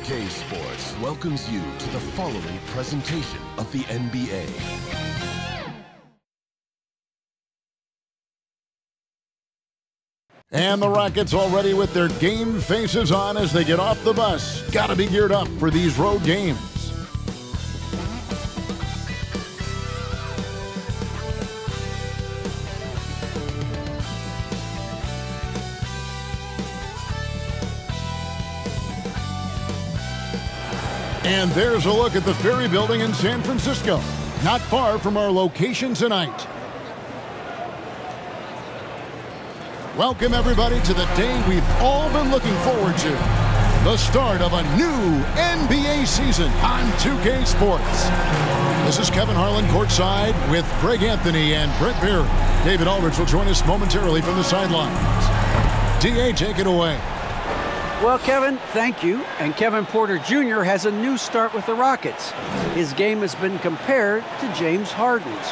2K Sports welcomes you to the following presentation of the NBA. And the Rockets already with their game faces on as they get off the bus. Got to be geared up for these road games. And there's a look at the Ferry Building in San Francisco, not far from our location tonight. Welcome, everybody, to the day we've all been looking forward to. The start of a new NBA season on 2K Sports. This is Kevin Harlan courtside with Greg Anthony and Brett Berry. David Aldridge will join us momentarily from the sidelines. DA, take it away. Well, Kevin, thank you. And Kevin Porter Jr. has a new start with the Rockets. His game has been compared to James Harden's.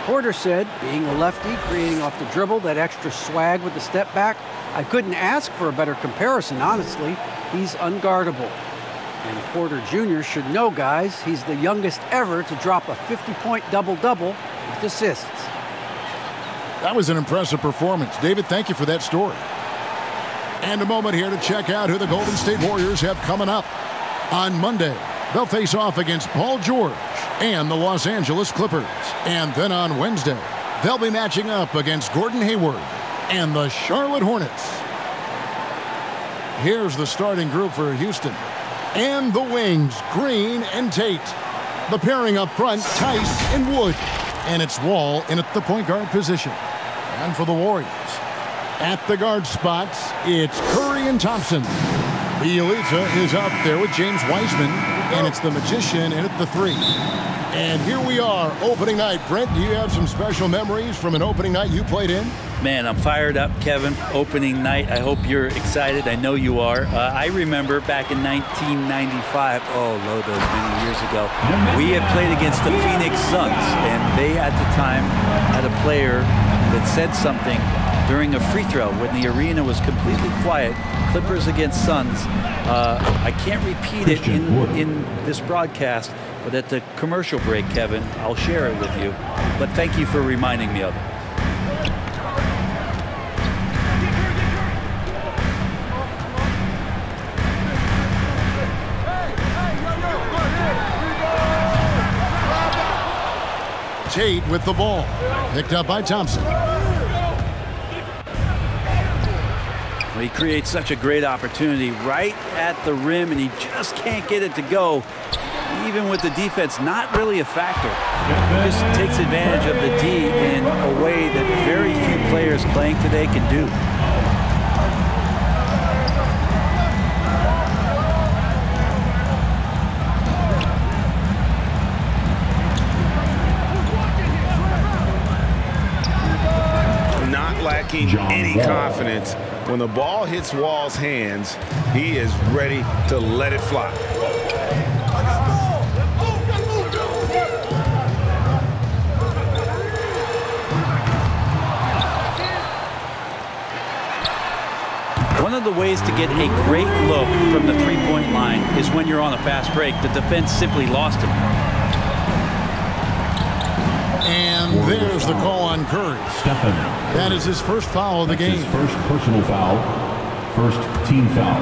Porter said, being a lefty, creating off the dribble, that extra swag with the step back, I couldn't ask for a better comparison, honestly. He's unguardable. And Porter Jr. should know, guys, he's the youngest ever to drop a 50-point double-double with assists. That was an impressive performance. David, thank you for that story. And a moment here to check out who the Golden State Warriors have coming up. On Monday, they'll face off against Paul George and the Los Angeles Clippers. And then on Wednesday, they'll be matching up against Gordon Hayward and the Charlotte Hornets. Here's the starting group for Houston. And the wings, Green and Tate. The pairing up front, Tice and Wood. And it's Wall in at the point guard position. And for the Warriors, at the guard spots, it's Curry and Thompson. Bielitsa is out there with James Wiseman, and it's the Magician in at the 3. And here we are, opening night. Brent, do you have some special memories from an opening night you played in? Man, I'm fired up, Kevin. Opening night. I hope you're excited. I know you are. I remember back in 1995, those many years ago, we had played against the Phoenix Suns, and they at the time had a player that said something during a free throw when the arena was completely quiet. Clippers against Suns. I can't repeat it in this broadcast, but at the commercial break, Kevin, I'll share it with you. But thank you for reminding me of it. Tate with the ball. Picked up by Thompson. He creates such a great opportunity right at the rim, and he just can't get it to go. Even with the defense not really a factor. He just takes advantage of the D in a way that very few players playing today can do. Not lacking any confidence. When the ball hits Wall's hands, he is ready to let it fly. One of the ways to get a great look from the three-point line is when you're on a fast break. The defense simply lost him. And there's the call on Curry. That is his first foul of the game. His first personal foul, first team foul.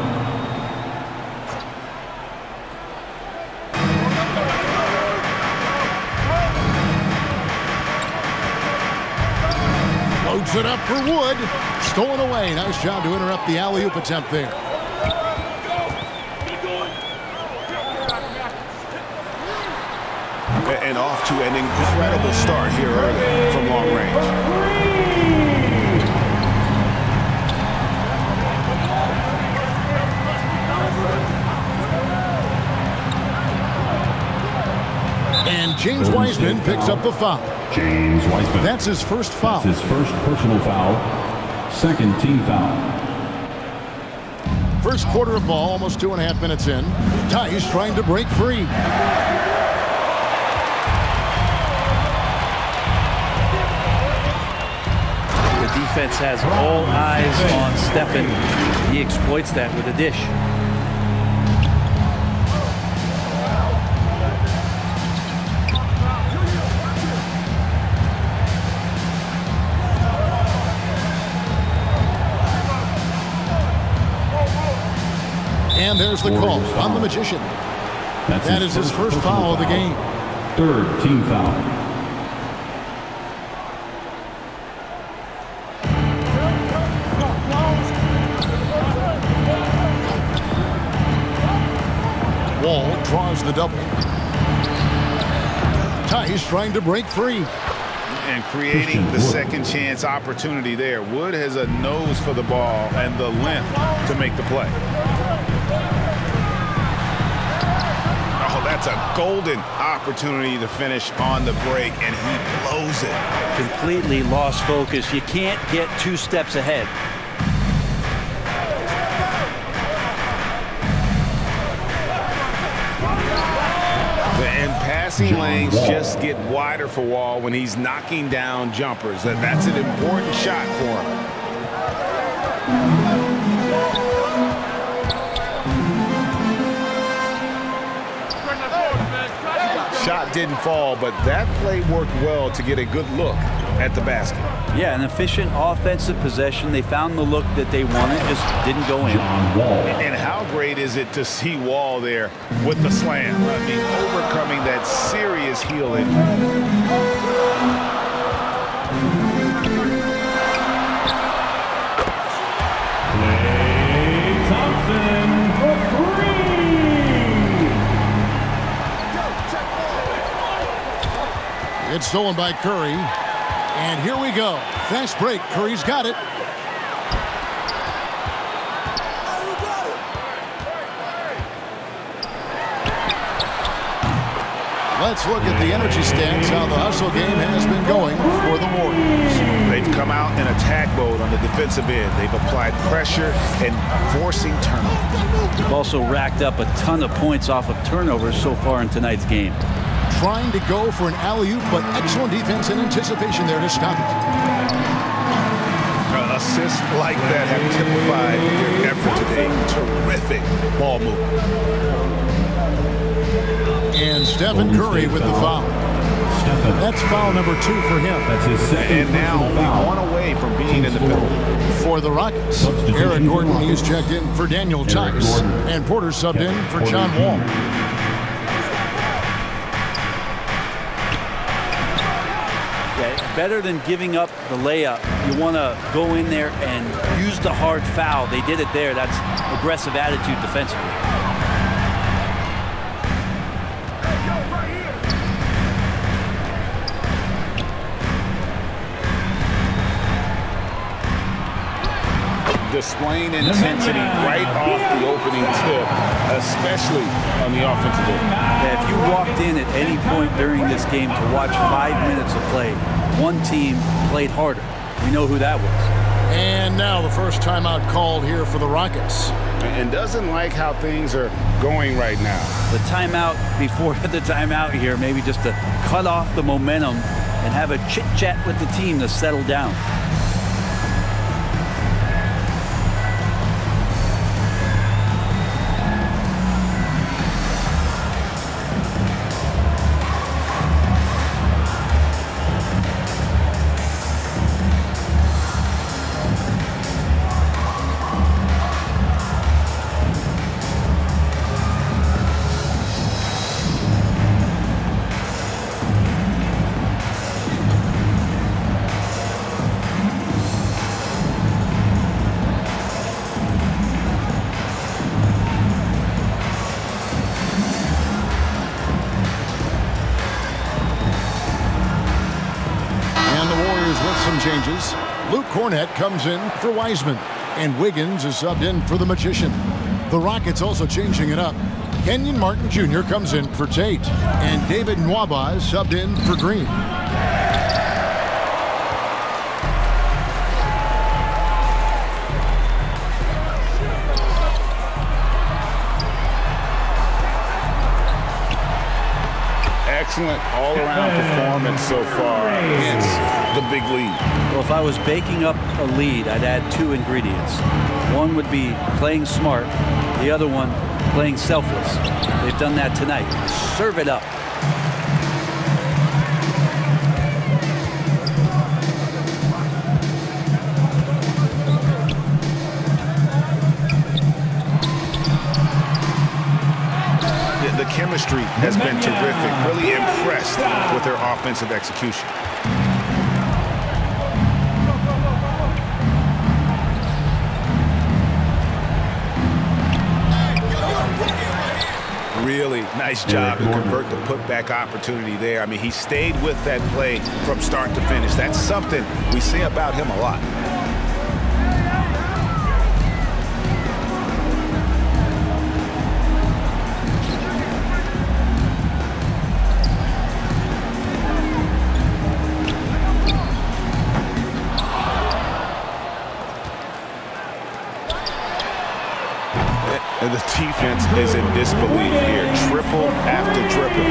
Loads it up for Wood. Stolen away. Nice job to interrupt the alley-oop attempt there. And off to an incredible start here early from long range. And James Wiseman picks up the foul. James Wiseman. That's his first foul. That's his first personal foul, second team foul. First quarter of ball, almost 2.5 minutes in. Tice trying to break free. Defense has all eyes on Stephen. He exploits that with a dish. And there's the call on the Magician. That is his first foul of the game. Third team foul. Wall draws the double. Tice trying to break free. And creating the second chance opportunity there. Wood has a nose for the ball and the length to make the play. Oh, that's a golden opportunity to finish on the break, and he blows it. Completely lost focus. You can't get 2 steps ahead. And passing lanes just get wider for Wall when he's knocking down jumpers. That's an important shot for him. Shot didn't fall, but that play worked well to get a good look at the basket. Yeah, an efficient offensive possession. They found the look that they wanted, just didn't go in. And how great is it to see Wall there with the slam? I mean, overcoming that serious heel injury. It's stolen by Curry. And here we go. Fast break. Curry's got it. Let's look at the energy stats, how the hustle game has been going for the Warriors. They've come out in attack mode on the defensive end. They've applied pressure and forcing turnovers. They've also racked up a ton of points off of turnovers so far in tonight's game. Trying to go for an alley-oop, but excellent defense and anticipation there to stop it. Assists like that have typified their effort today. Terrific ball movement. And Stephen Curry with the foul. That's foul number 2 for him. That's his second. And now one away from being in the penalty. For the Rockets, Eric Gordon, he's checked in for Daniel Tice. And Porter subbed in for John Wall. Better than giving up the layup, you want to go in there and use the hard foul. They did it there. That's aggressive attitude defensively. Displaying intensity right off the opening tip, especially on the offensive end. Yeah, if you walked in at any point during this game to watch 5 minutes of play, one team played harder. We know who that was. And now the first timeout called here for the Rockets. And doesn't like how things are going right now. The timeout before the timeout here, maybe just to cut off the momentum and have a chit-chat with the team to settle down. Changes. Luke Cornett comes in for Wiseman, and Wiggins is subbed in for the Magician. The Rockets also changing it up. Kenyon Martin Jr. comes in for Tate, and David Nwaba is subbed in for Green. Excellent all-around performance so far against the big lead. Well, if I was baking up a lead, I'd add 2 ingredients. One would be playing smart. The other one, playing selfless. They've done that tonight. Serve it up. streak has been terrific. Really impressed with their offensive execution. Really nice job to convert the putback opportunity there. I mean, he stayed with that play from start to finish. That's something we say about him a lot. And the defense is in disbelief here. Triple after triple.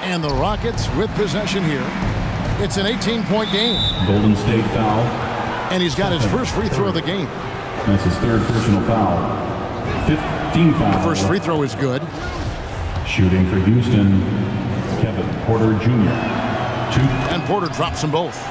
And the Rockets with possession here. It's an 18-point game. Golden State foul. And he's got his first free throw of the game. That's his third personal foul. 15 fouls. The first free throw is good. Shooting for Houston, Kevin Porter Jr. 2. And Porter drops them both.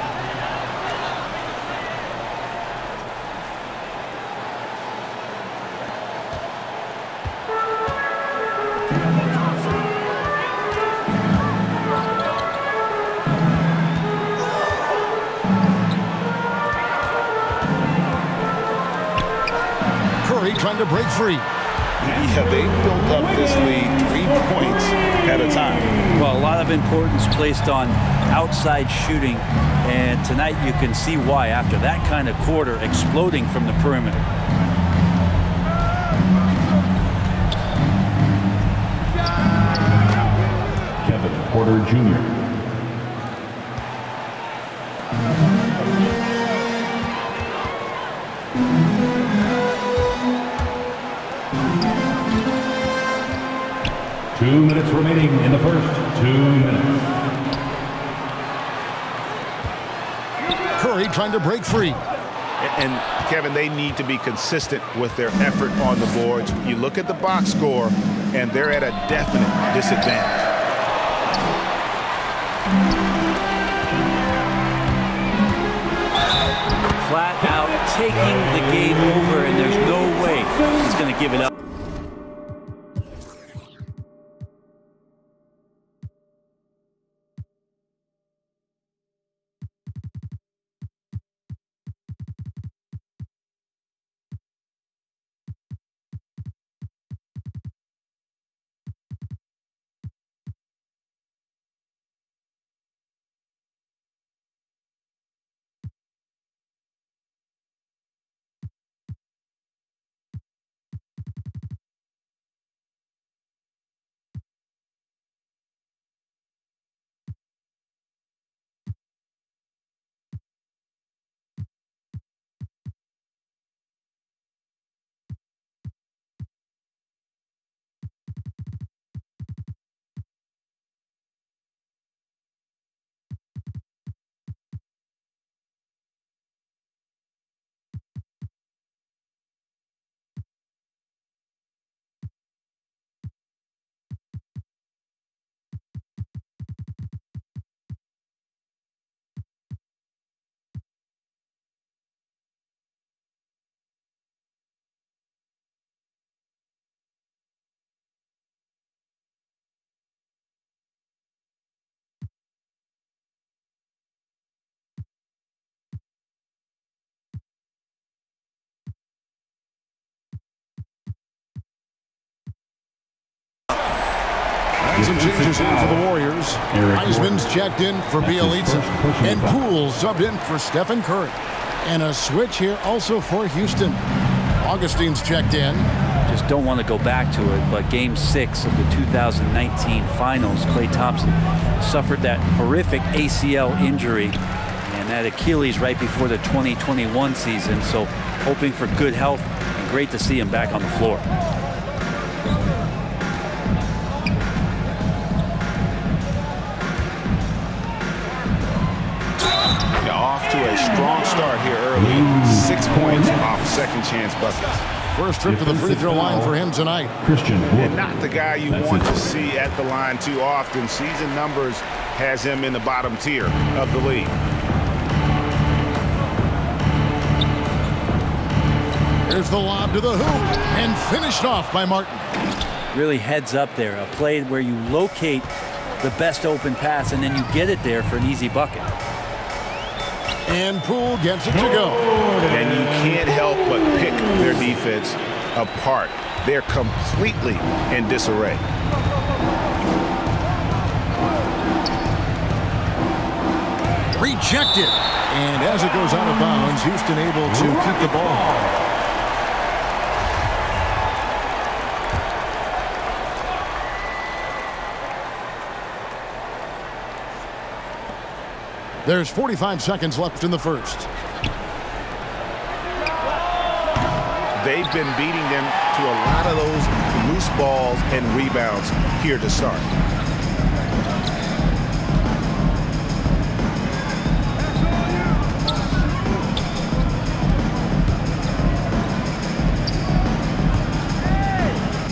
Trying to break free. Yeah, they built up this lead 3 points at a time. Well, a lot of importance placed on outside shooting, and tonight you can see why after that kind of quarter, exploding from the perimeter. Kevin Porter Jr. Two minutes remaining in the first 2 minutes. Curry trying to break free. And Kevin, they need to be consistent with their effort on the boards. You look at the box score, and they're at a definite disadvantage. Flat out taking the game over, and there's no way he's going to give it up. Some changes in for the Warriors. Heisman's checked in for Bielitsa. And Poole subbed in for Stephen Curry. And a switch here also for Houston. Augustine's checked in. Just don't want to go back to it, but Game 6 of the 2019 Finals, Klay Thompson suffered that horrific ACL injury and that Achilles right before the 2021 season. So hoping for good health, and great to see him back on the floor. Off to a strong start here early. 6 points off second chance buckets. First trip to the free throw line for him tonight. And not the guy you want to see at the line too often. Season numbers has him in the bottom tier of the league. There's the lob to the hoop and finished off by Martin. Really heads up there. A play where you locate the best open pass and then you get it there for an easy bucket. And Poole gets it to go. And you can't help but pick their defense apart. They're completely in disarray. Rejected. And as it goes out of bounds, Houston able to keep the ball. There's 45 seconds left in the first. They've been beating them to a lot of those loose balls and rebounds here to start.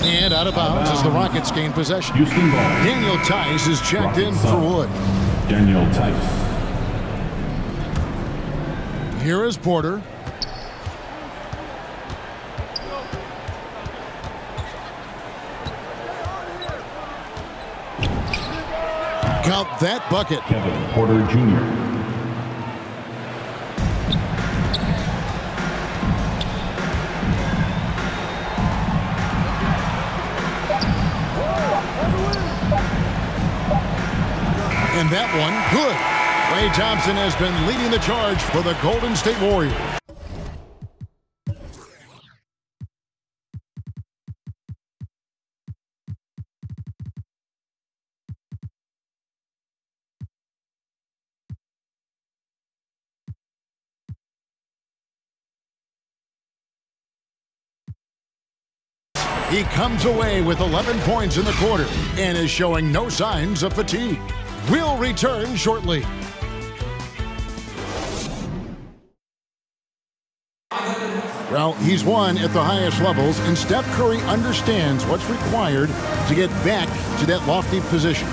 And out of bounds as the Rockets gain possession. Houston ball. Daniel Tice is checked in for Wood. Daniel Tice. Here is Porter. Count that bucket. Kevin Porter Jr. And that one, good. Klay Thompson has been leading the charge for the Golden State Warriors. He comes away with 11 points in the quarter and is showing no signs of fatigue. We'll return shortly. Well, he's won at the highest levels, and Steph Curry understands what's required to get back to that lofty position.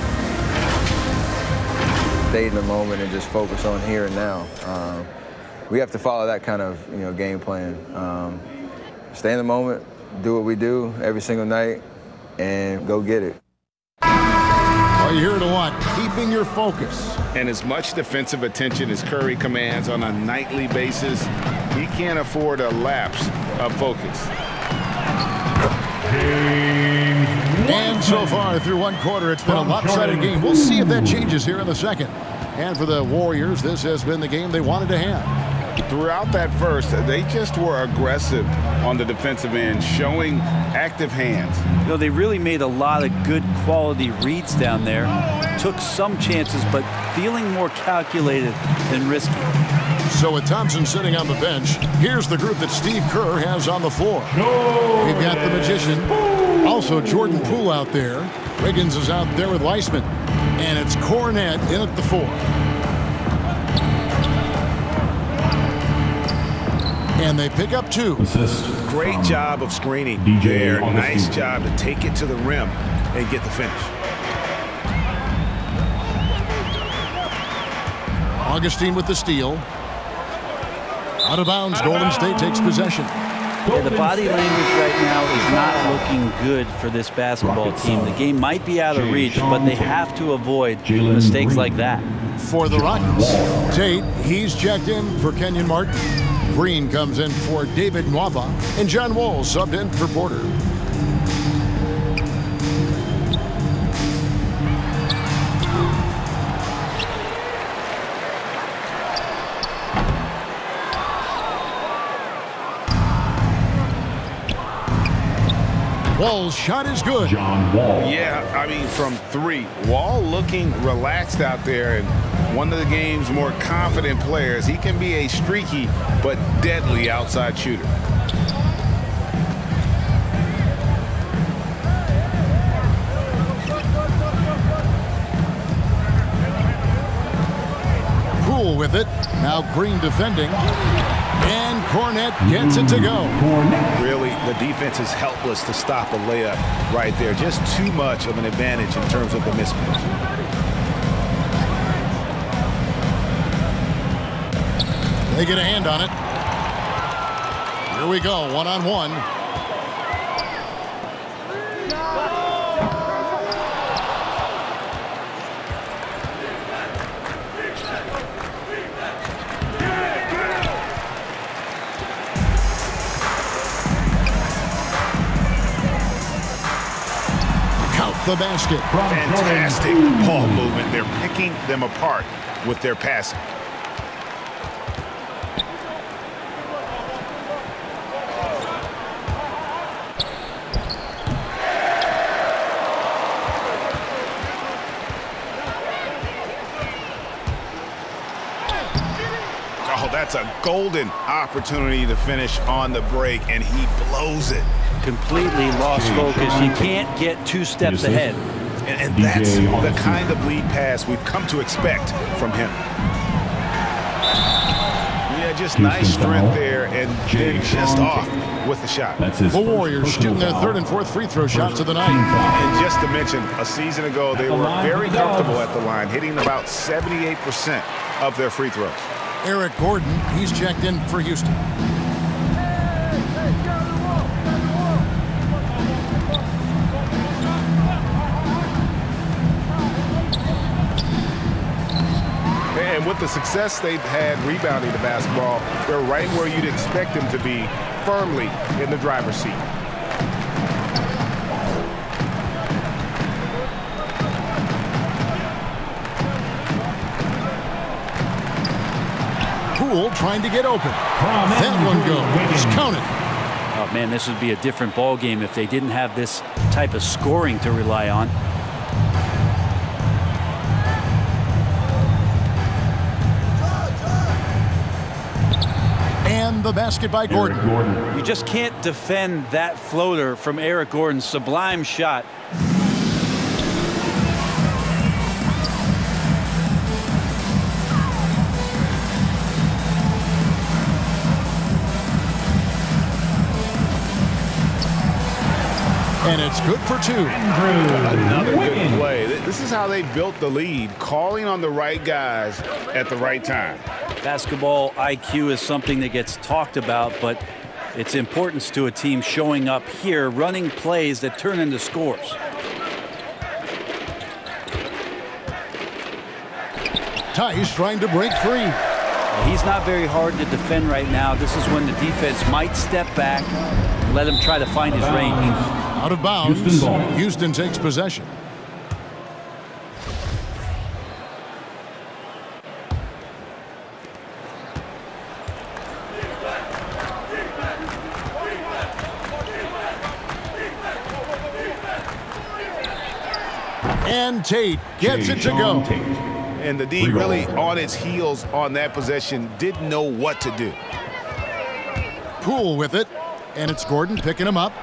Stay in the moment and just focus on here and now. We have to follow that kind of game plan. Stay in the moment, do what we do every single night, and go get it. Well, you're here to what? Keeping your focus. And as much defensive attention as Curry commands on a nightly basis, he can't afford a lapse of focus. And so far through one quarter, it's been a lopsided game. We'll see if that changes here in the second. And for the Warriors, this has been the game they wanted to have. Throughout that first, they just were aggressive on the defensive end, showing active hands. They really made a lot of good quality reads down there. Took some chances, but feeling more calculated than risky. So with Thompson sitting on the bench, here's the group that Steve Kerr has on the floor. We've got the Magician, also Jordan Poole out there. Wiggins is out there with Weissman. And it's Cornette in at the 4. And they pick up 2. Assist. Great job of screening there. Nice job to take it to the rim and get the finish. Augustine with the steal. Out of bounds, Golden State takes possession. Yeah, the body language right now is not looking good for this basketball team. The game might be out of reach, but they have to avoid mistakes like that. For the Rockets, Tate, he's checked in for Kenyon Martin. Green comes in for David Nwaba, and John Wall subbed in for Porter. Wall's shot is good. John Wall. Yeah, I mean, from 3. Wall looking relaxed out there, and one of the game's more confident players. He can be a streaky but deadly outside shooter. Poole with it. Now Green defending. And Cornette gets it to go. Really, the defense is helpless to stop a layup right there. Just too much of an advantage in terms of the mismatch. They get a hand on it. Here we go, one-on-one. The basket. Fantastic ball movement. They're picking them apart with their passing. Oh, that's a golden opportunity to finish on the break, and he blows it. Completely lost focus. He can't get 2 steps ahead. And that's the kind of lead pass we've come to expect from him. Yeah, just nice strength there, and then just off with the shot. The Warriors shooting their 3rd and 4th free throw shots of the night. And just to mention, a season ago, they were very comfortable at the line, hitting about 78% of their free throws. Eric Gordon, he's checked in for Houston. And with the success they've had rebounding the basketball, they're right where you'd expect them to be, firmly in the driver's seat. Poole trying to get open. That one goes. Count it. Oh, man, this would be a different ball game if they didn't have this type of scoring to rely on. And the basket by Gordon. You just can't defend that floater from Eric Gordon's sublime shot. And it's good for 2. Another good play. This is how they built the lead, calling on the right guys at the right time. Basketball IQ is something that gets talked about, but its importance to a team showing up here, running plays that turn into scores. Tice trying to break free. He's not very hard to defend right now. This is when the defense might step back and let him try to find his range. Out of bounds. Houston takes possession. And Tate gets it to go. And the D really on its heels on that possession, didn't know what to do. Poole with it, and it's Gordon picking him up.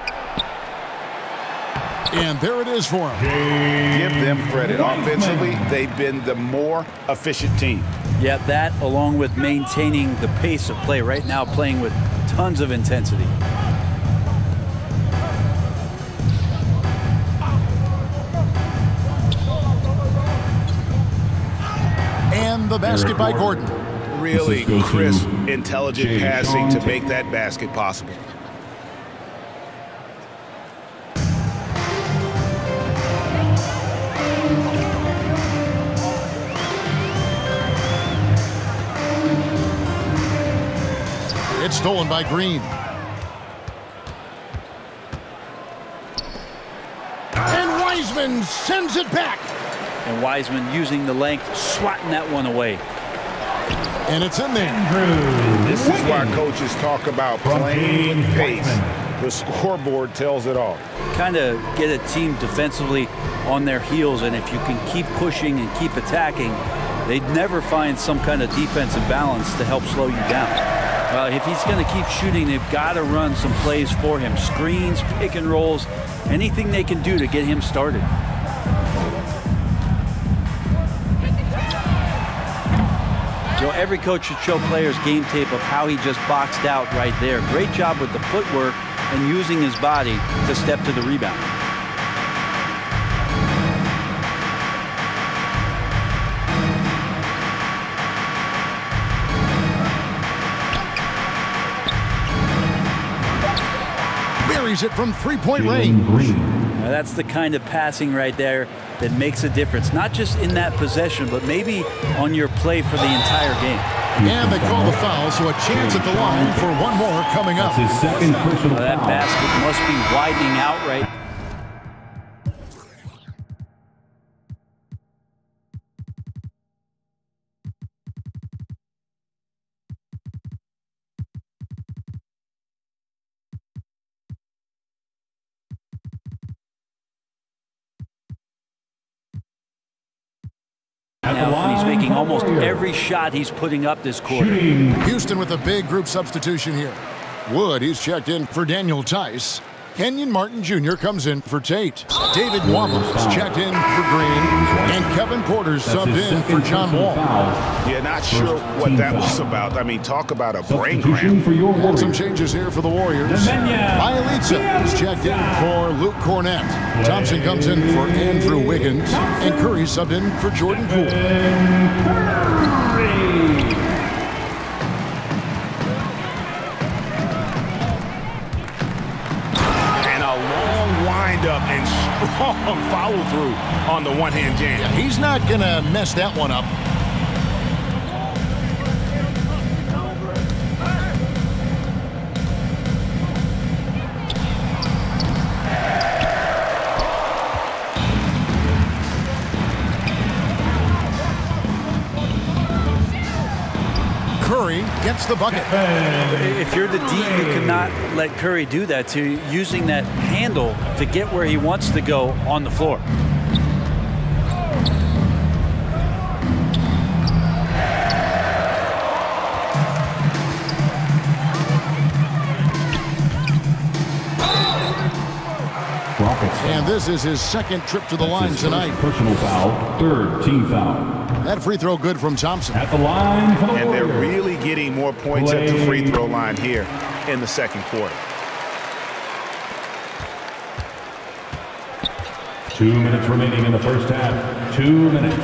And there it is for him. Give them credit. Offensively, they've been the more efficient team. Yeah, that along with maintaining the pace of play. Right now playing with tons of intensity. And the basket by Gordon. Really crisp, intelligent passing to make that basket possible. It's stolen by Green. And Wiseman sends it back. And Wiseman using the length, swatting that one away. And it's in there. This is why coaches talk about playing with pace. The scoreboard tells it all. Kind of get a team defensively on their heels, and if you can keep pushing and keep attacking, they'd never find some kind of defensive balance to help slow you down. If he's going to keep shooting, they've got to run some plays for him. Screens, pick and rolls, anything they can do to get him started. You know, every coach should show players game tape of how he just boxed out right there. Great job with the footwork and using his body to step to the rebound. buries it from three-point range. Now that's the kind of passing right there that makes a difference, not just in that possession, but maybe on your play for the entire game. And they call the foul, so a chance at the line for one more coming up. That's his second personal That foul. basket must be widening out right. Now, and he's making almost every shot he's putting up this quarter. Houston with a big group substitution here. Wood, he's checked in for Daniel Tice. Kenyon Martin Jr. comes in for Tate. David Wamos checked in for Green. And Kevin Porter's subbed in for John Wall. Yeah, not sure what that was about. I mean, talk about a brain cramp. And some changes here for the Warriors. Bielitsa is checked in for Luke Cornett. Thompson comes in for Andrew Wiggins. And Curry subbed in for Jordan Poole. Up and strong follow through on the one-hand jam. Yeah, he's not gonna mess that one up. Curry gets the bucket. If you're the D, you cannot let Curry do that, to using that handle to get where he wants to go on the floor. And this is his second trip to the line tonight. Personal foul, third team foul. That free throw good from Thompson. At the line for the And they're Warriors. really getting more points at the free throw line here in the second quarter. 2 minutes remaining in the first half. 2 minutes.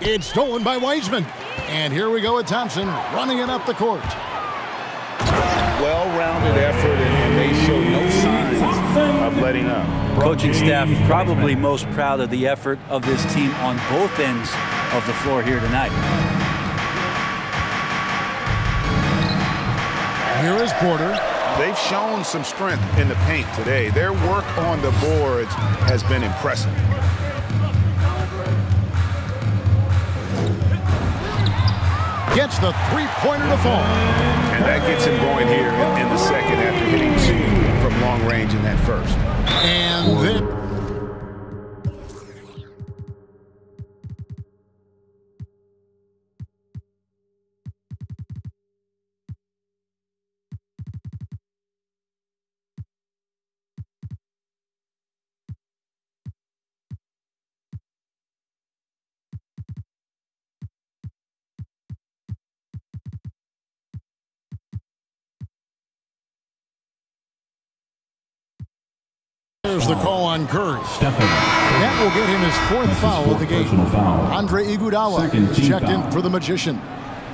It's stolen by Wiseman. And here we go with Thompson running it up the court. Well-rounded effort, and they show no signs of letting up. Coaching staff probably most proud of the effort of this team on both ends of the floor here tonight. Here is Porter. They've shown some strength in the paint today. Their work on the boards has been impressive. Gets the three-pointer to fall. And that gets him going here in the second after hitting two from long range in that first. And then... There's the call on Curry. That will get him his fourth foul of the game. Andre Iguodala is checked in for the Magician.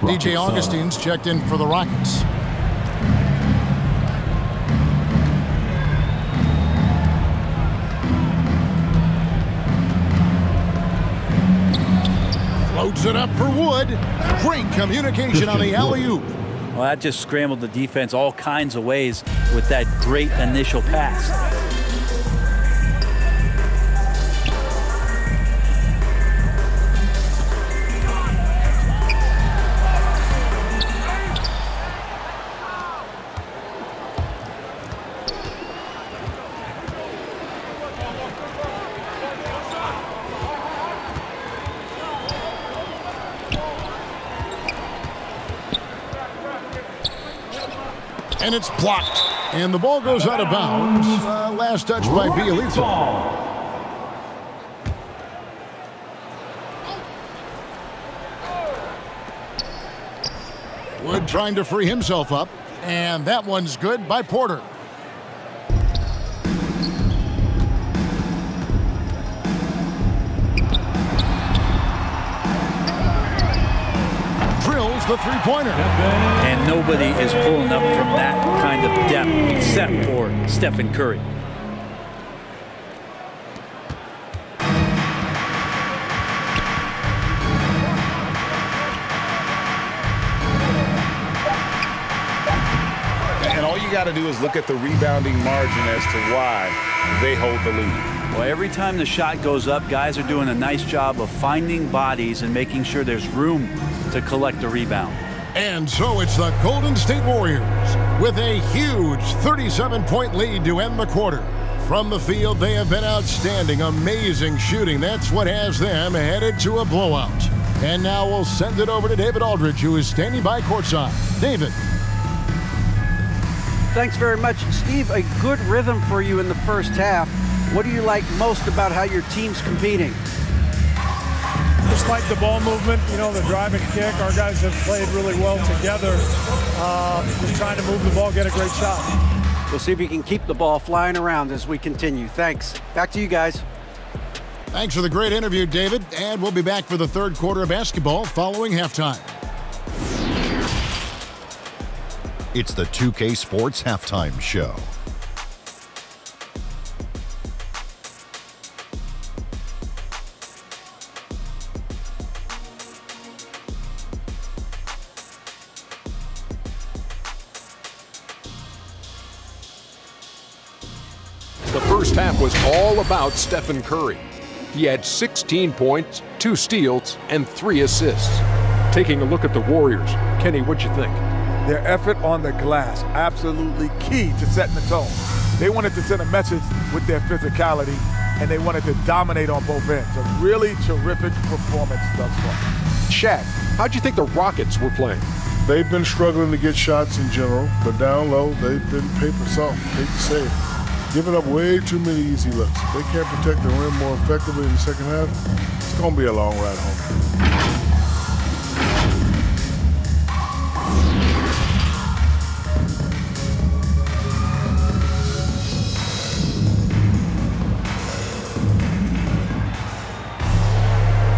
DJ Augustine's checked in for the Rockets. Floats it up for Wood. Great communication on the alley-oop. Well, that just scrambled the defense all kinds of ways with that great initial pass. And it's blocked. And the ball goes out of bounds. Last touch by Bielitsa. Wood trying to free himself up. And that one's good by Porter. the three-pointer. And nobody is pulling up from that kind of depth except for Stephen Curry. And all you got to do is look at the rebounding margin as to why they hold the lead. Well, every time the shot goes up, guys are doing a nice job of finding bodies and making sure there's room to collect the rebound. And so it's the Golden State Warriors with a huge 37-point lead to end the quarter. From the field, they have been outstanding, amazing shooting. That's what has them headed to a blowout. And now we'll send it over to David Aldridge, who is standing by courtside. David. Thanks very much, Steve. A good rhythm for you in the first half. What do you like most about how your team's competing? Just like the ball movement, you know, the drive and kick. Our guys have played really well together. Just trying to move the ball, get a great shot. We'll see if you can keep the ball flying around as we continue. Thanks. Back to you guys. Thanks for the great interview, David. And we'll be back for the third quarter of basketball following halftime. It's the 2K Sports Halftime Show. The first half was all about Stephen Curry. He had 16 points, 2 steals, and 3 assists. Taking a look at the Warriors, Kenny, what'd you think? Their effort on the glass, absolutely key to setting the tone. They wanted to send a message with their physicality, and they wanted to dominate on both ends. A really terrific performance thus far. Shaq, how'd you think the Rockets were playing? They've been struggling to get shots in general, but down low, they've been paper soft, hate to say it. Giving up way too many easy looks. If they can't protect the rim more effectively in the second half, it's going to be a long ride home.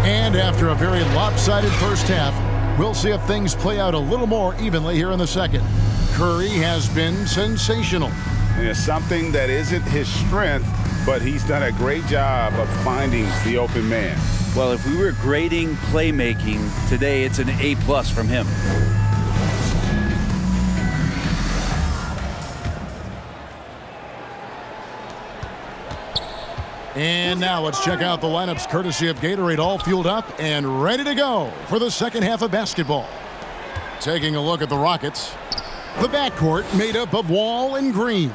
And after a very lopsided first half, we'll see if things play out a little more evenly here in the second. Curry has been sensational. And it's something that isn't his strength, but he's done a great job of finding the open man. Well, if we were grading playmaking today, it's an A+ from him. And now let's check out the lineups courtesy of Gatorade, all fueled up and ready to go for the second half of basketball. Taking a look at the Rockets. The backcourt made up of Wall and Green.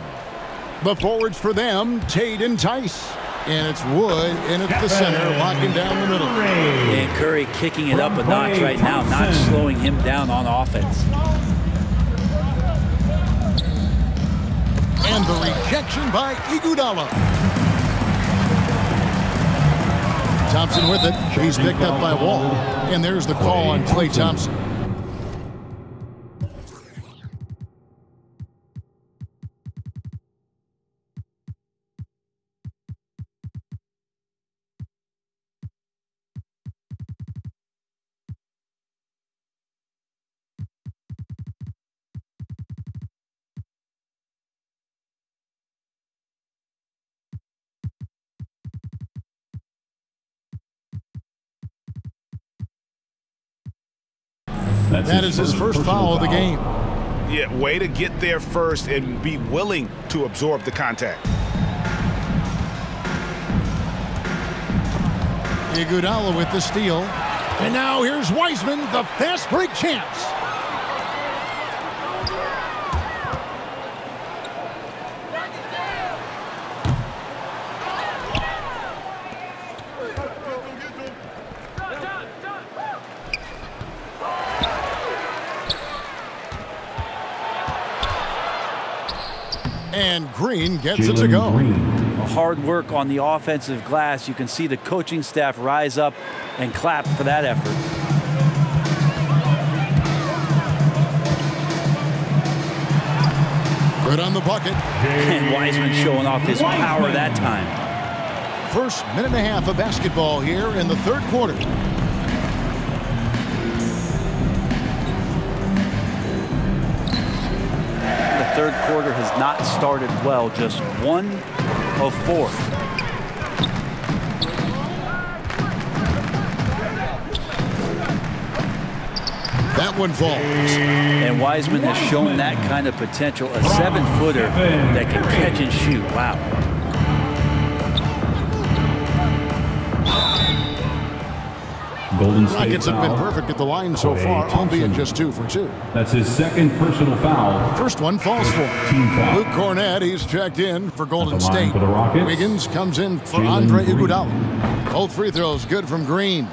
The forwards for them, Tate and Tice. And it's Wood in at the center, locking down the middle. And Curry kicking it up a notch right now, not slowing him down on offense. And the rejection by Iguodala. Thompson with it. He's picked up by Wall. And there's the call on Klay Thompson. That is his first foul of the game. Yeah, way to get there first and be willing to absorb the contact. Iguodala with the steal. And now here's Wiseman, the fast break chance. And Green gets it to go. Hard work on the offensive glass. You can see the coaching staff rise up and clap for that effort. Good on the bucket. And Wiseman showing off his power that time. First minute and a half of basketball here in the third quarter. third quarter has not started well, just 1 of 4. That one falls. And Wiseman has shown that kind of potential, a 7-footer that can catch and shoot. Wow. Golden State Rockets have been foul. perfect at the line so far, albeit just 2 for 2. That's his second personal foul. First one falls for Team foul. Luke Cornett. He's checked in for Golden At the line State. for the Rockets, Wiggins comes in for Jalen Andre Green. Iguodala. Both free throws good from Green.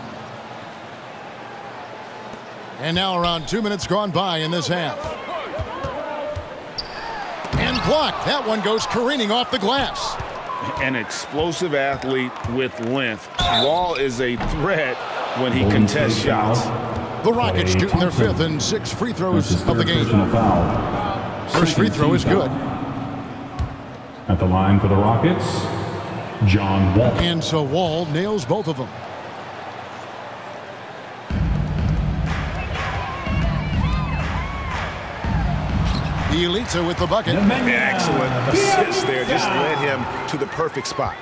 And now around 2 minutes gone by in this half. And blocked. That one goes careening off the glass. An explosive athlete with length. Wall is a threat when he Golden contests State foul. shots. The Rockets Klay shooting their Thompson. 5th and 6th free That's throws his of the third game. personal foul. First free Second throw team is foul. good. At the line for the Rockets, John Wall. And so Wall nails both of them. Elitza with the bucket. Excellent assist there. Just led him to the perfect spot.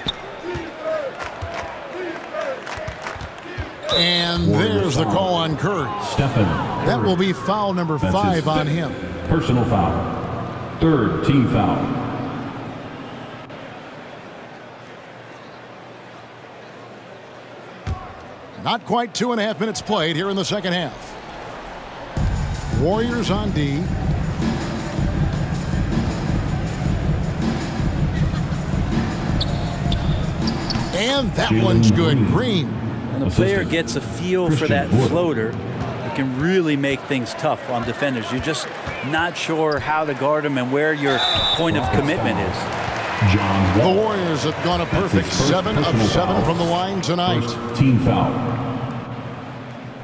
And there's the call on Curry. Stephen. That will be foul number That's 5 his on fifth him. Personal foul. Third team foul. Not quite 2.5 minutes played here in the second half. Warriors on D. And that one's good. Green. When a player gets a feel for that floater, it can really make things tough on defenders. You're just not sure how to guard them and where your point of commitment is. John The Wall. Warriors have gone a perfect 7 of 7 from the line tonight. First team foul.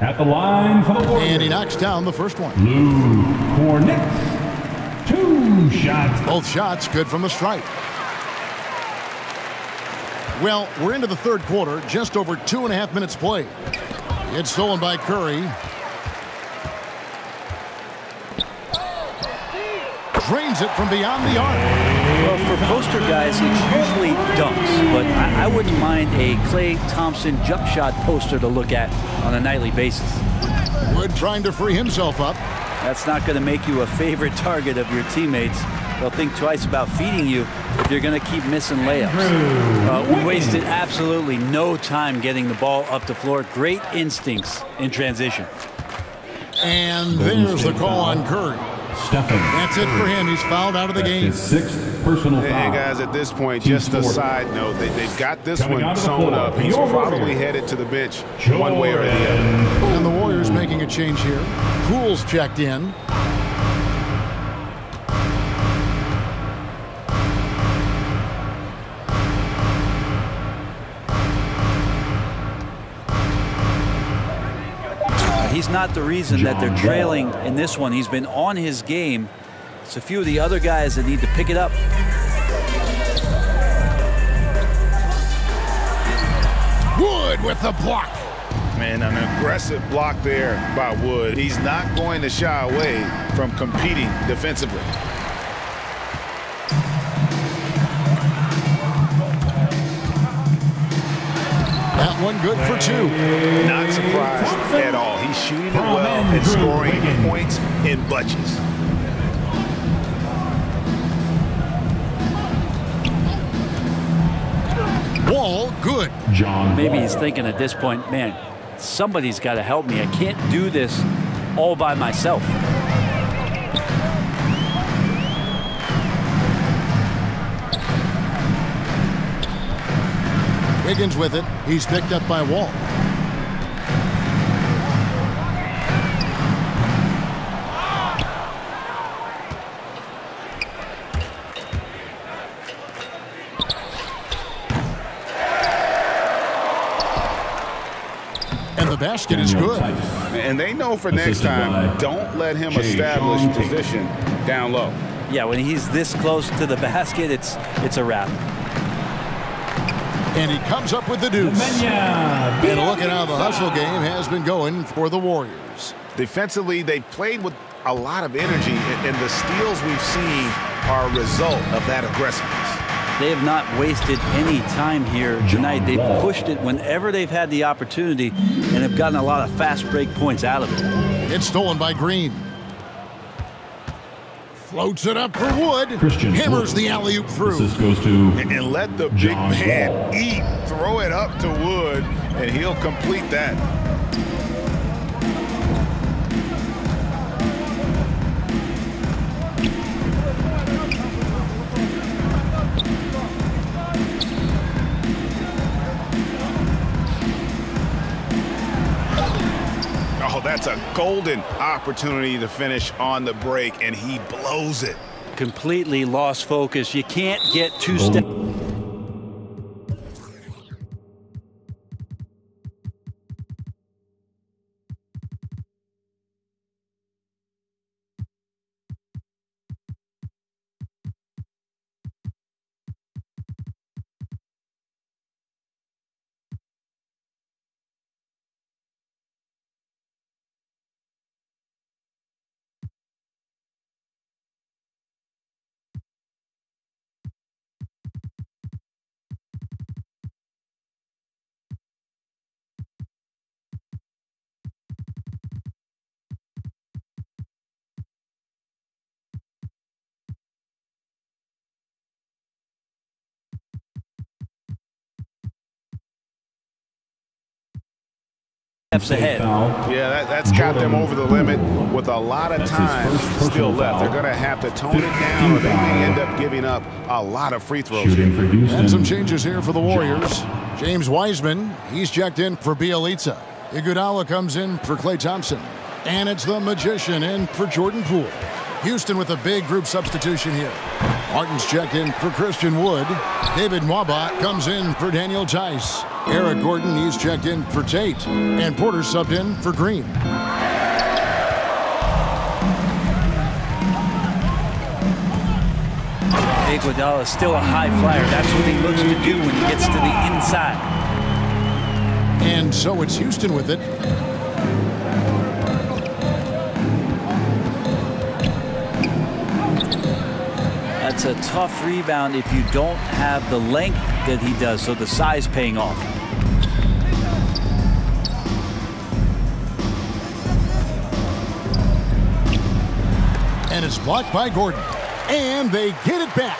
At the line for the Warriors. And he knocks down the first one. Luke Cornett. 2 shots. Both shots good from the stripe. Well, we're into the third quarter, just over 2.5 minutes played. It's stolen by Curry. Drains it from beyond the arc. Well, for poster guys, it's usually dunks, but I wouldn't mind a Klay Thompson jump shot poster to look at on a nightly basis. Wood trying to free himself up. That's not going to make you a favorite target of your teammates. They'll think twice about feeding you if you're going to keep missing layups. We wasted absolutely no time getting the ball up the floor. Great instincts in transition. And there's the call on Curry. Stephen. That's it for him. He's fouled out of the game. His 6th personal foul. Hey, guys, at this point, just a side note, they've got this one sewn up. He's probably headed to the bench one way or the other. And the Warriors making a change here. Poole's checked in. He's not the reason that they're trailing in this one. He's been on his game. It's a few of the other guys that need to pick it up. Wood with the block. Man, an aggressive block there by Wood. He's not going to shy away from competing defensively. That one good for 2. Not surprised at all. He's shooting it well and scoring points in bunches. Wall good. John Maybe Wall. he's thinking at this point, man, somebody's got to help me. I can't do this all by myself. Wiggins with it. He's picked up by Wall. And the basket is good. And they know for next time, don't let him establish position down low. Yeah, when he's this close to the basket, it's a wrap. And he comes up with the deuce. And look at how the hustle game has been going for the Warriors. Defensively, they played with a lot of energy, and the steals we've seen are a result of that aggressiveness. They have not wasted any time here tonight. They've pushed it whenever they've had the opportunity and have gotten a lot of fast break points out of it. It's stolen by Green. Floats it up for Wood. Hammers the alley-oop through. This goes to and let the big man eat. Throw it up to Wood, and he'll complete that. Oh, that's a golden opportunity to finish on the break, and he blows it. Completely lost focus. You can't get two steps. Ahead. Yeah, that's got them over the limit with a lot of time still left. They're going to have to tone it down, or they may end up giving up a lot of free throws. And some changes here for the Warriors. James Wiseman, he's checked in for Bielitsa. Iguodala comes in for Klay Thompson. And it's the Magician in for Jordan Poole. Houston with a big group substitution here. Martin's checked in for Christian Wood. David Mwaba comes in for Daniel Tice. Eric Gordon, he's checked in for Tate. And Porter subbed in for Green. Iguodala is still a high flyer. That's what he looks to do when he gets to the inside. And so it's Houston with it. That's a tough rebound if you don't have the length that he does, so the size paying off. And it's blocked by Gordon. And they get it back.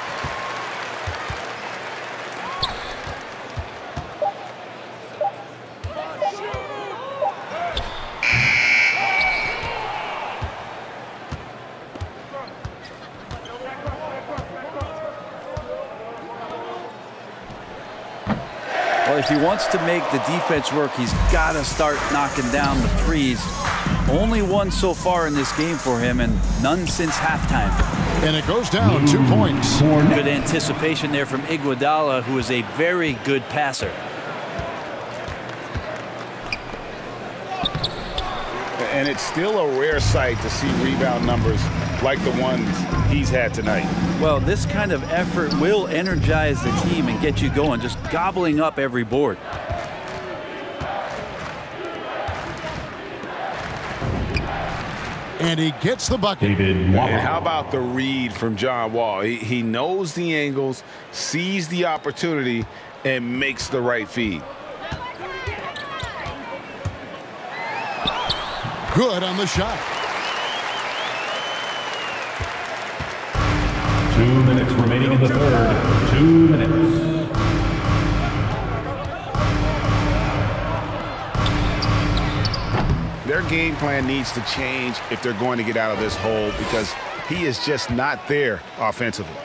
Well, if he wants to make the defense work, he's got to start knocking down the threes. Only one so far in this game for him, and none since halftime. And it goes down 2 points. Good anticipation there from Iguodala, who is a very good passer. And it's still a rare sight to see rebound numbers like the ones he's had tonight. Well, this kind of effort will energize the team and get you going, just gobbling up every board. And he gets the bucket. And how about the read from John Wall? He knows the angles, sees the opportunity, and makes the right feed. Good on the shot. 2 minutes remaining in the third. 2 minutes. Their game plan needs to change if they're going to get out of this hole, because he is just not there offensively.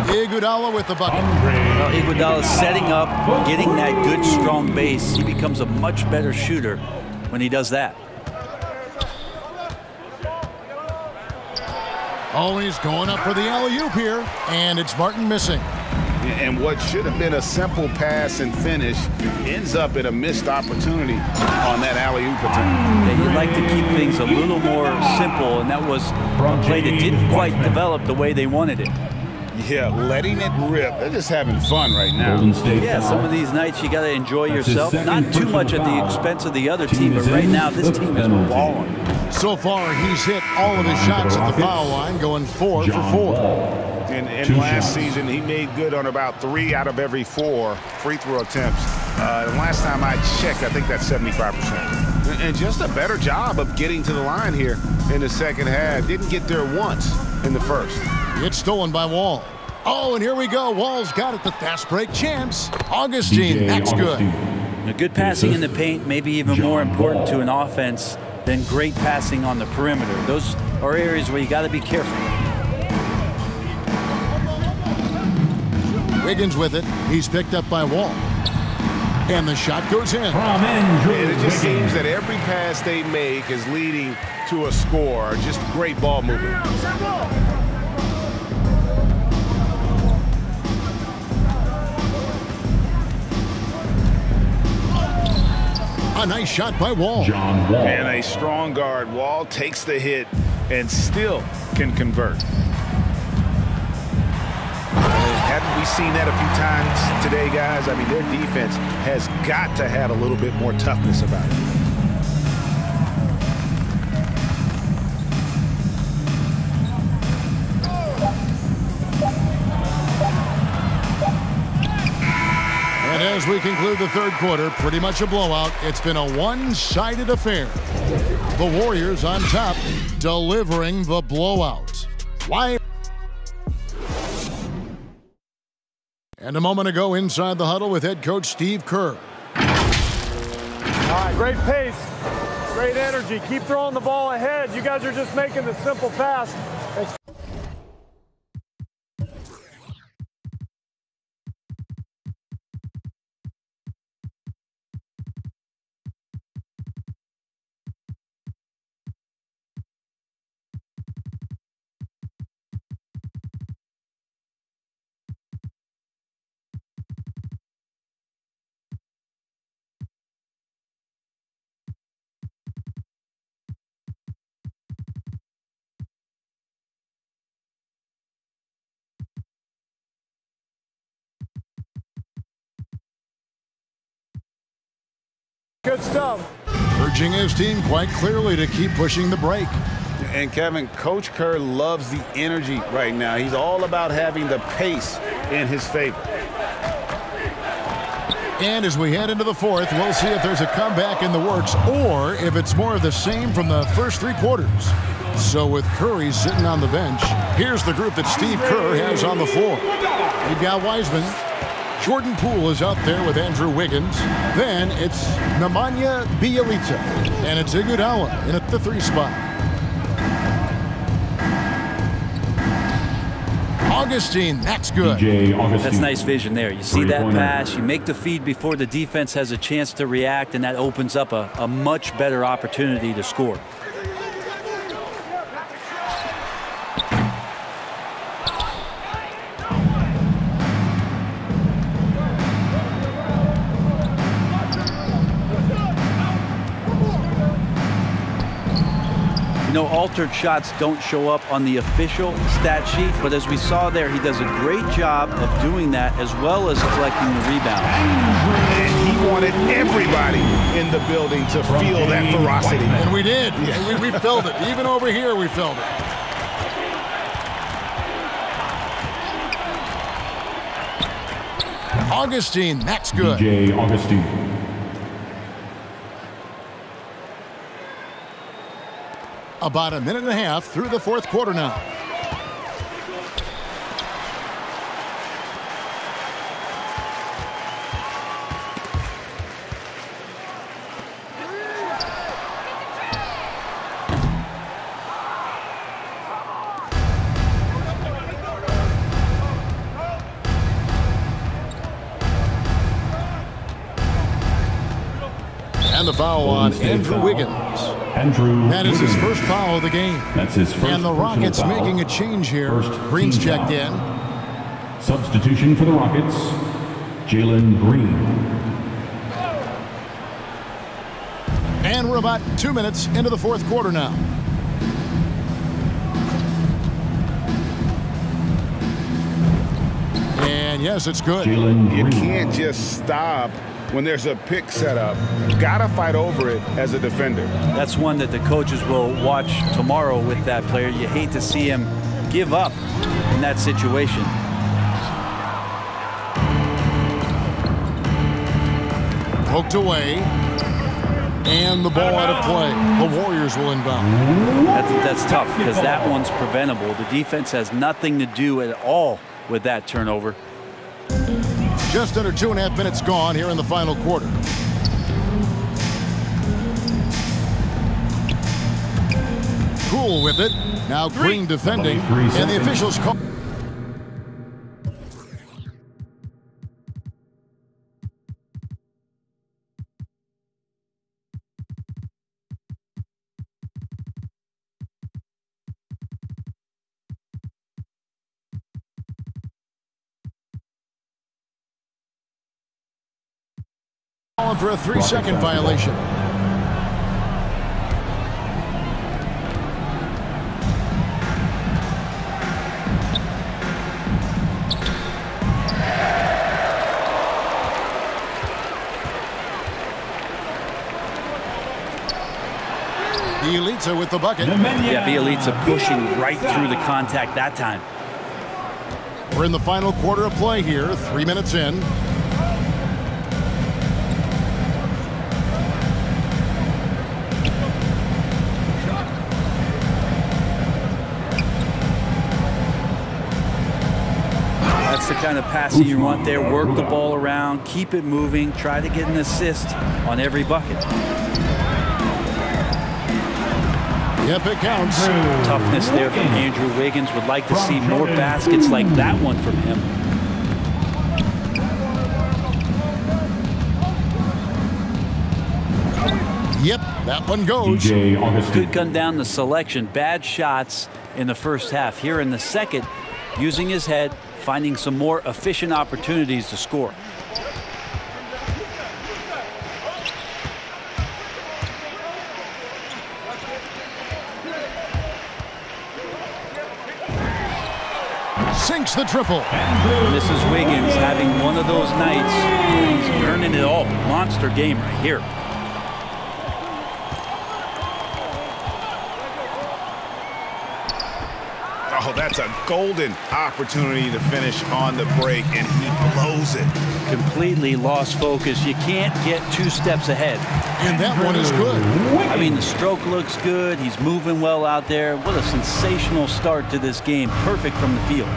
Iguodala with the bucket. Well, Iguodala setting up, getting that good strong base. He becomes a much better shooter when he does that. Always going up for the alley-oop here, and it's Martin missing. And what should have been a simple pass and finish ends up in a missed opportunity on that alley-oop attempt. Yeah, you'd like to keep things a little more simple, and that was a play that didn't quite develop the way they wanted it. Yeah, letting it rip. They're just having fun right now. Yeah, some of these nights you got to enjoy yourself. Not too much at the expense of the other team, but right now this team is balling. So far, he's hit all of his shots at the foul line, going 4 for 4. And last season, he made good on about 3 out of every 4 free throw attempts. And last time I checked, I think that's 75%. And just a better job of getting to the line here in the second half. Didn't get there once in the first. It's stolen by Wall. Oh, and here we go. Wall's got it. The fast break chance. Augustine, that's good. A good passing in the paint, maybe even more important to an offense than great passing on the perimeter. Those are areas where you got to be careful. Wiggins with it. He's picked up by Wall. And the shot goes in. And it just seems that every pass they make is leading to a score. Just great ball movement. A nice shot by Wall. And a strong guard. Wall takes the hit and still can convert. Haven't we seen that a few times today, guys? I mean, their defense has got to have a little bit more toughness about it. And as we conclude the third quarter, pretty much a blowout. It's been a one-sided affair. The Warriors on top, delivering the blowout. Why? And a moment ago, inside the huddle with head coach Steve Kerr. All right, great pace, great energy. Keep throwing the ball ahead. You guys are just making the simple pass. Good stuff. Urging his team quite clearly to keep pushing the break. And Kevin, Coach Kerr loves the energy right now. He's all about having the pace in his favor. And as we head into the fourth, we'll see if there's a comeback in the works or if it's more of the same from the first 3 quarters. So with Curry sitting on the bench, here's the group that Steve Kerr has on the floor. You've got Wiseman. Jordan Poole is out there with Andrew Wiggins. Then it's Nemanja Bjelica. And it's Iguodala in at the 3 spot. Augustine, that's good. That's nice vision there. You see that pass, you make the feed before the defense has a chance to react, and that opens up a much better opportunity to score. No, altered shots don't show up on the official stat sheet, but as we saw there, he does a great job of doing that as well as collecting the rebound. And he wanted everybody in the building to feel that ferocity. And we did. Yeah. We felt it. Even over here, we felt it. Augustine, that's good. Augustine. About a minute and a half through the fourth quarter now. And the foul on Andrew Wiggins. That is his first foul of the game. That's his first. And the Rockets foul. making a change here. Green's checked in. Substitution for the Rockets, Jalen Green. And we're about 2 minutes into the fourth quarter now. And yes, it's good. You can't just stop when there's a pick set up. Gotta fight over it as a defender. That's one that the coaches will watch tomorrow with that player. You hate to see him give up in that situation. Poked away. And the ball out of play. The Warriors will inbound. That's tough because that one's preventable. The defense has nothing to do at all with that turnover. Just under 2.5 minutes gone here in the final quarter. Cool with it. Now Green defending. And the officials call. For a 3-second violation. Bielitsa with the bucket. Yeah, Bielitsa pushing right through the contact that time. We're in the final quarter of play here, 3 minutes in. That's the kind of passing you want there. Work the ball around, keep it moving, try to get an assist on every bucket. Yep, it counts. Toughness there from Andrew Wiggins. Would like to see more baskets like that one from him. Yep, that one goes. Could come down to selection. Bad shots in the first half. Here in the second, using his head, finding some more efficient opportunities to score. Sinks the triple. And this is Wiggins having one of those nights. He's earning it all. Monster game right here. Oh, that's a golden opportunity to finish on the break, and he blows it. Completely lost focus. You can't get 2 steps ahead. And that one is good. I mean, the stroke looks good. He's moving well out there. What a sensational start to this game. Perfect from the field.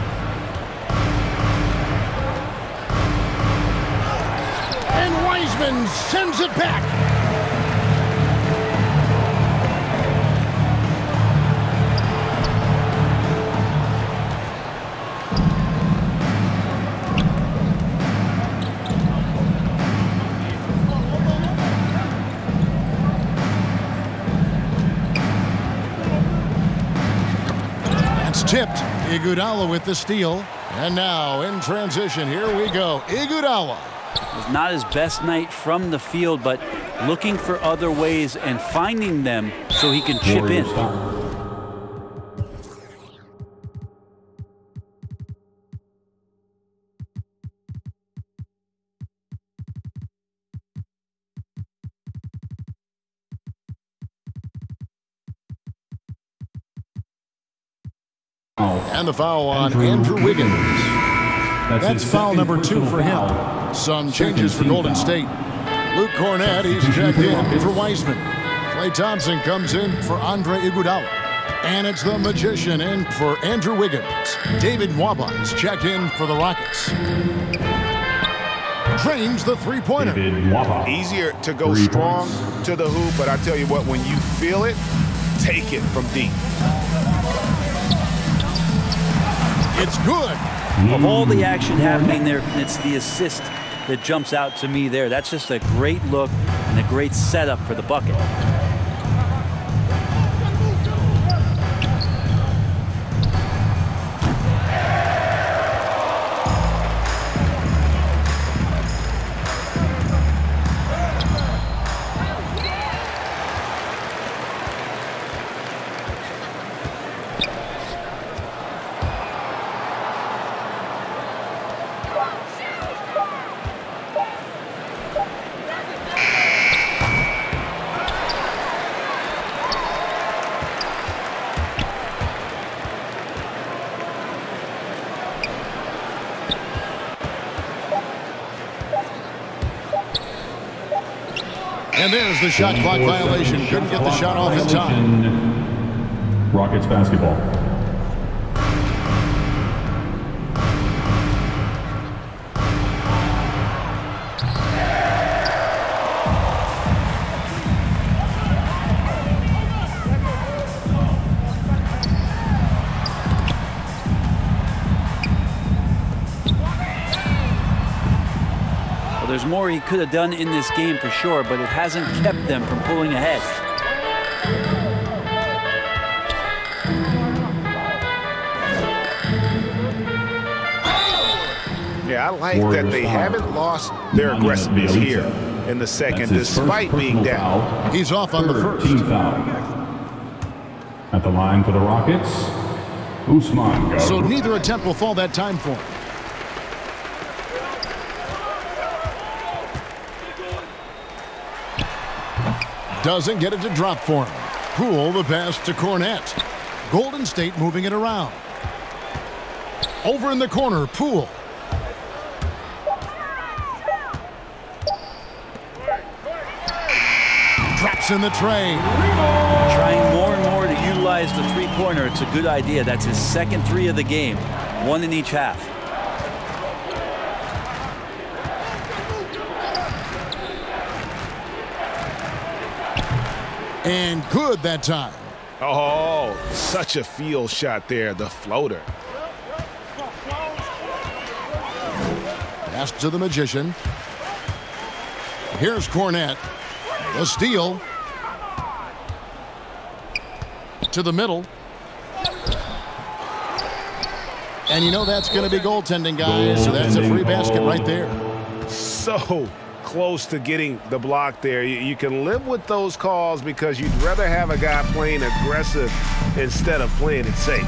And Wiseman sends it back. Tipped. Iguodala with the steal. And now in transition, here we go. Iguodala. It's not his best night from the field, but looking for other ways and finding them so he can chip in. And the foul on Andrew Wiggins. That's foul number 2 for him. Some changes for Golden State. Luke Cornett, he's checked in for Wiseman. Klay Thompson comes in for Andre Iguodala. And it's the Magician in for Andrew Wiggins. David Nwaba is checked in for the Rockets. Drains the three-pointer. Easier to go strong to the hoop, but I tell you what, when you feel it, take it from deep. It's good. Of all the action happening there, it's the assist that jumps out to me there. That's just a great look and a great setup for the bucket. And there's the shot clock violation. Couldn't get the shot off in time. Rockets basketball. There's more he could have done in this game for sure, but it hasn't kept them from pulling ahead. Yeah, I like that they haven't lost their aggressiveness here in the second, despite being down. He's off on the first. At the line for the Rockets, Usman. So neither attempt will fall that time for him. Doesn't get it to drop for him. Poole the pass to Cornette. Golden State moving it around. Over in the corner, Poole. Drops in the tray. Trying more and more to utilize the three-pointer. It's a good idea. That's his second three of the game. One in each half. And good that time. Oh, such a field shot there, the floater. Pass to the Magician. Here's Cornette. The steal. To the middle. And you know that's going to be goaltending, guys. So that's a free basket right there. So close to getting the block there. You can live with those calls because you'd rather have a guy playing aggressive instead of playing it safe.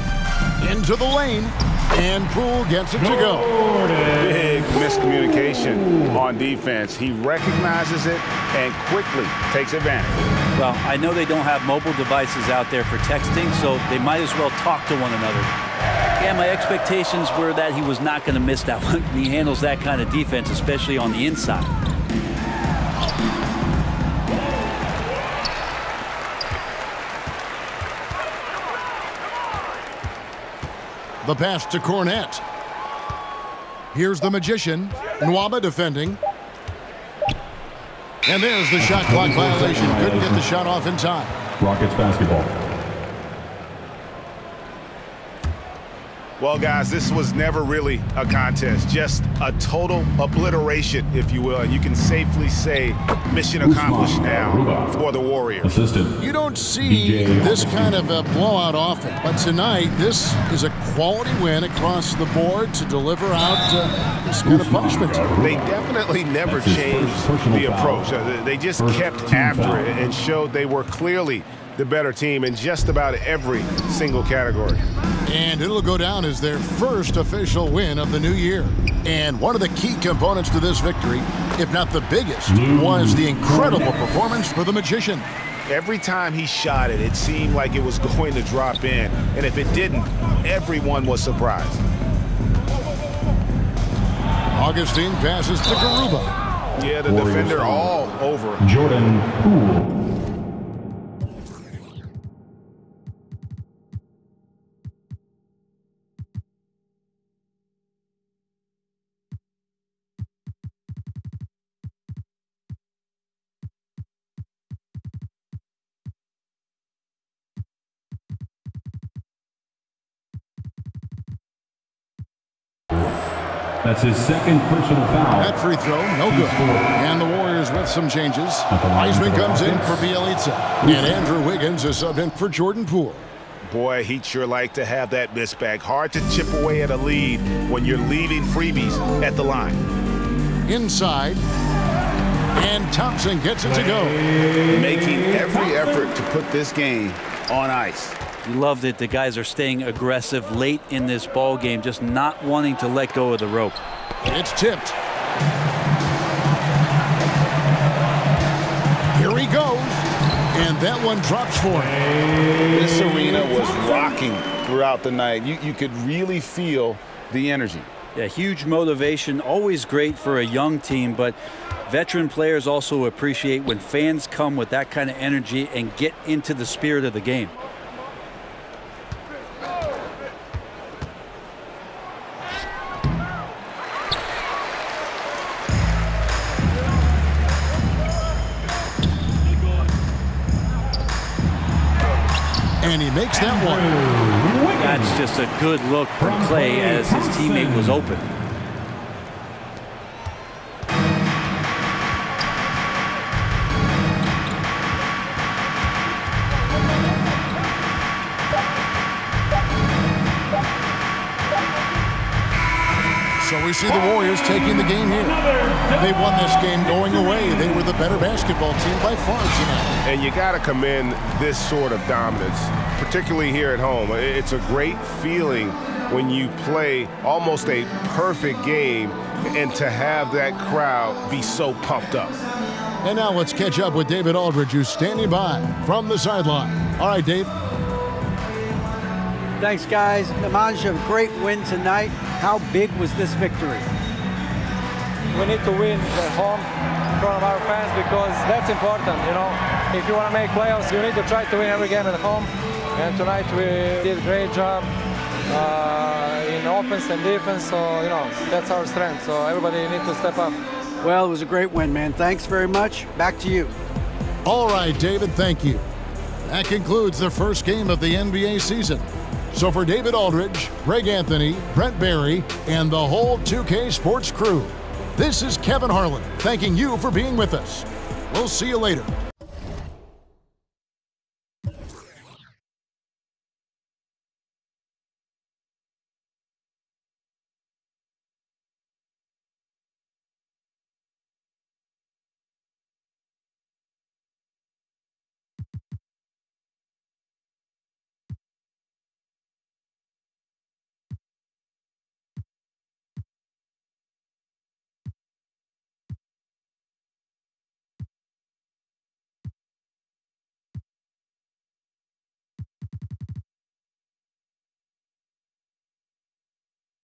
Into the lane, and Poole gets it to go. Big miscommunication on defense. He recognizes it and quickly takes advantage. Well, I know they don't have mobile devices out there for texting, so they might as well talk to one another. Yeah, my expectations were that he was not going to miss that one. He handles that kind of defense, especially on the inside. The pass to Cornette. Here's the Magician. Nwaba defending. And there's the shot clock violation. Couldn't get the shot off in time. Rockets basketball. Well, guys, this was never really a contest, just a total obliteration, if you will. And you can safely say mission accomplished now for the Warriors. You don't see this kind of a blowout often, but tonight this is a quality win across the board to deliver out this kind of punishment. They definitely never changed the approach. They just kept after it and showed they were clearly the better team in just about every single category. And it'll go down as their first official win of the new year. And one of the key components to this victory, if not the biggest, was the incredible performance for the Magician. Every time he shot it, it seemed like it was going to drop in. And if it didn't, everyone was surprised. Augustine passes to Garuba. Yeah, the defender all over. Jordan Poole. That's his second personal foul. That free throw, no good. And the Warriors with some changes. Heisman comes in for Bielitsa. And Andrew Wiggins is subbed in for Jordan Poole. Boy, he'd sure like to have that miss back. Hard to chip away at a lead when you're leaving freebies at the line. Inside. And Thompson gets it to go. Making every effort to put this game on ice. You loved it. The guys are staying aggressive late in this ball game, just not wanting to let go of the rope. It's tipped. Here he goes. And that one drops for him. This arena was rocking throughout the night. You could really feel the energy. Yeah, huge motivation, always great for a young team, but veteran players also appreciate when fans come with that kind of energy and get into the spirit of the game. And he makes that one. That's just a good look from Clay as his teammate was open. So we see the Warriors taking the game here. They won this game going away. They were the better basketball team by far tonight. And you got to commend this sort of dominance, particularly here at home. It's a great feeling when you play almost a perfect game and to have that crowd be so pumped up. And now let's catch up with David Aldridge, who's standing by from the sideline. All right, Dave. Thanks, guys. Nemanja, a great win tonight. How big was this victory? We need to win at home in front of our fans because that's important, you know. If you want to make playoffs, you need to try to win every game at home. And tonight we did a great job in offense and defense, so, you know, that's our strength. So everybody needs to step up. Well, it was a great win, man. Thanks very much. Back to you. All right, David, thank you. That concludes the first game of the NBA season. So for David Aldridge, Greg Anthony, Brent Barry, and the whole 2K Sports crew, this is Kevin Harlan thanking you for being with us. We'll see you later.